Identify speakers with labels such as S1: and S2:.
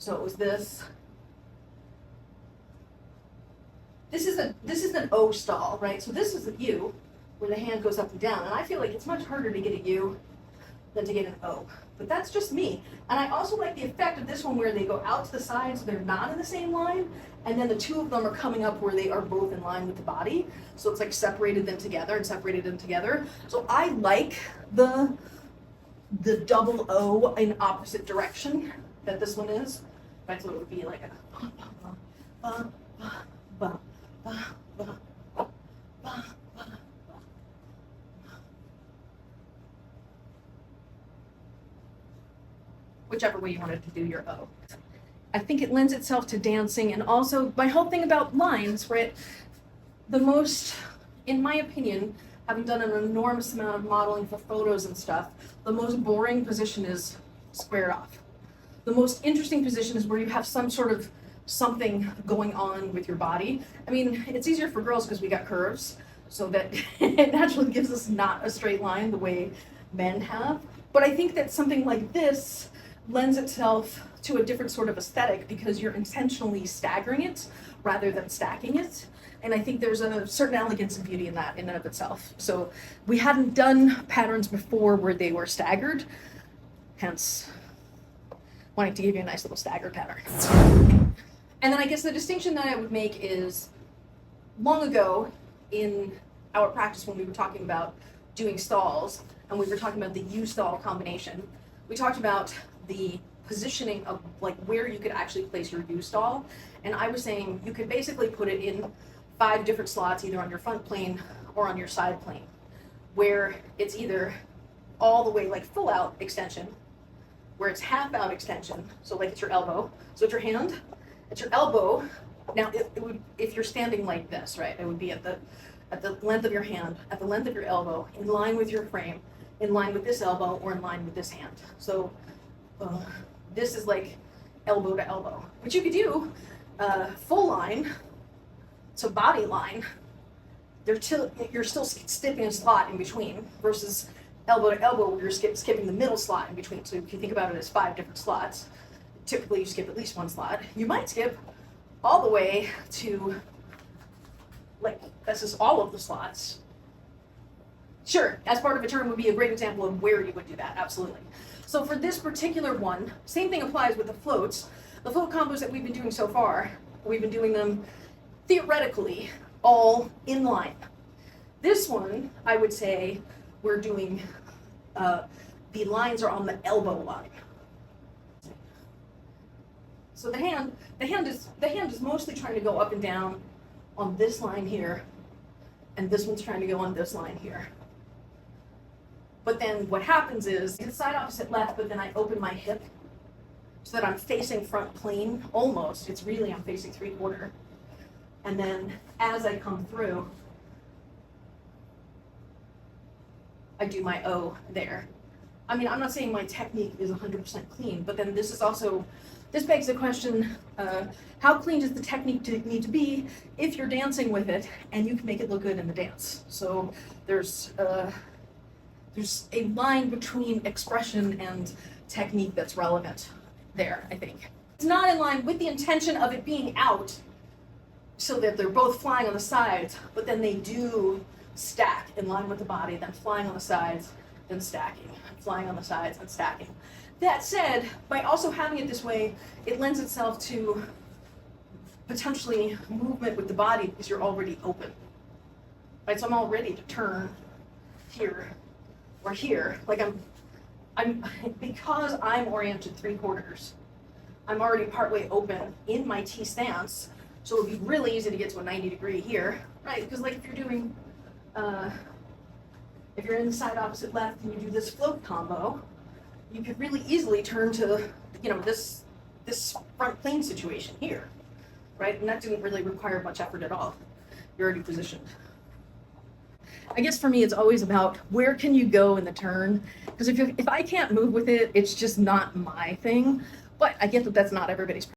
S1: So it was this. This is an O stall, right? So this is a U, where the hand goes up and down, and I feel like it's much harder to get a U than to get an O. But that's just me. And I also like the effect of this one where they go out to the side so they're not in the same line, and then the two of them are coming up where they are both in line with the body. So it's like separated them together and separated them together. So I like the double O in opposite direction that this one is. Right, so it would be like a whichever way you wanted to do your O. I think it lends itself to dancing, and also my whole thing about lines, right? The most, in my opinion, having done an enormous amount of modeling for photos and stuff, the most boring position is squared off. The most interesting position is where you have some sort of something going on with your body. I mean, it's easier for girls because we got curves, so that it naturally gives us not a straight line the way men have. But I think that something like this lends itself to a different sort of aesthetic because you're intentionally staggering it rather than stacking it. And I think there's a certain elegance and beauty in that in and of itself. So we hadn't done patterns before where they were staggered, hence wanting to give you a nice little staggered pattern. And then I guess the distinction that I would make is, long ago in our practice when we were talking about doing stalls and we were talking about the U-stall combination, we talked about the positioning of like where you could actually place your U-stall. And I was saying you could basically put it in 5 different slots, either on your front plane or on your side plane, where it's either all the way like full out extension, where it's half out extension, so like it's your elbow. So it's your hand, it's your elbow. Now it would, if you're standing like this, right, it would be at the length of your hand, at the length of your elbow, in line with your frame, in line with this elbow, or in line with this hand. So this is like elbow to elbow, but you could do full line, so body line. You're still skipping a slot in between, versus elbow to elbow where you're skipping the middle slot in between. So if you think about it as 5 different slots, typically you skip at least 1 slot. You might skip all the way to, like, this is all of the slots. Sure, as part of a turn would be a great example of where you would do that, absolutely. So for this particular one, same thing applies with the floats. The float combos that we've been doing so far, we've been doing them theoretically all in line. This one, I would say, we're doing, the lines are on the elbow line. So the hand is mostly trying to go up and down on this line here, and this one's trying to go on this line here. But then what happens is, it's side opposite left, but then I open my hip so that I'm facing front plane, almost. It's really, I'm facing 3/4. And then as I come through, I do my O there. I mean, I'm not saying my technique is 100% clean, but then this is also, this begs the question, how clean does the technique need to be if you're dancing with it and you can make it look good in the dance? So there's a line between expression and technique that's relevant there, I think. It's not in line with the intention of it being out so that they're both flying on the sides, but then they do stack in line with the body, then flying on the sides, then stacking, flying on the sides, and stacking. That said, by also having it this way, it lends itself to potentially movement with the body because you're already open. Right, so I'm all ready to turn here or here. Like because I'm oriented 3/4, I'm already partway open in my T stance, so it would be really easy to get to a 90-degree here, right? Because like if you're doing, if you're in the side opposite left and you do this float combo, you could really easily turn to, you know, this front plane situation here, right? And that didn't really require much effort at all. You're already positioned. I guess for me, it's always about where can you go in the turn? Because if I can't move with it, it's just not my thing. But I get that that's not everybody's